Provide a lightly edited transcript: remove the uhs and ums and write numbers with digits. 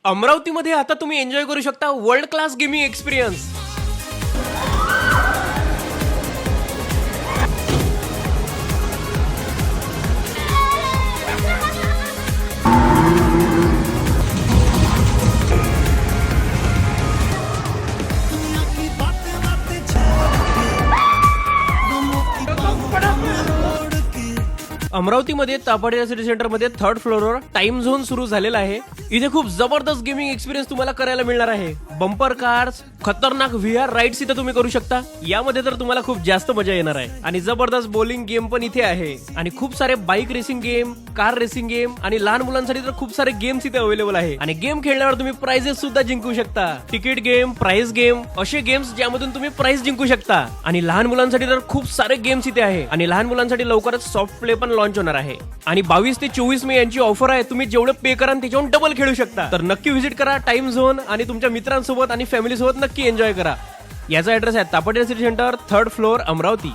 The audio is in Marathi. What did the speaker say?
अमरावतीमध्ये आता तुम्ही एन्जॉय करू शकता वर्ल्ड क्लास गेमिंग एक्सपिरियन्स. अमरावतीमध्ये तापाडिया सिटी सेंटरमध्ये 3rd फ्लोअरवर टाइम झोन सुरू झालेला आहे. इथे खूप जबरदस्त गेमिंग एक्सपिरियन्स तुम्हाला करायला मिळणार आहे. बंपर कार्स, खतरनाक VR राईड्स इथे तुम्ही करू शकता. यामध्ये तर तुम्हाला खूप जास्त मजा येणार आहे. आणि जबरदस्त बॉलिंग गेम पण इथे आहे. आणि खूप सारे bike racing game, car racing game आणि लहान मुलांसाठी तर खूप सारे गेम्स इथे अवेलेबल आहे. आणि गेम खेळल्यावर तुम्ही प्राइजेस सुद्धा जिंकू शकता. तिकीट गेम, प्राइज गेम, असे गेम्स ज्यामधून तुम्ही प्राइज जिंकू शकता. आणि लहान मुलांसाठी तर खूप सारे गेम्स इथे आहे. आणि लहान मुलांसाठी लवकरच सॉफ्ट प्ले पण लॉन्च होणार आहे. आणि 22 ते 24 मे यांची ऑफर आहे. तुम्ही जेवढे पे कराल त्याच्यावर डबल खेळू शकता. तर नक्की व्हिजिट करा टाइम झोन आणि तुमच्या मित्रांसोबत आणि फॅमिली सोबत नक्की एन्जॉय करा. याचा ऍड्रेस आहे Tapadia city centre 3rd floor Amravati.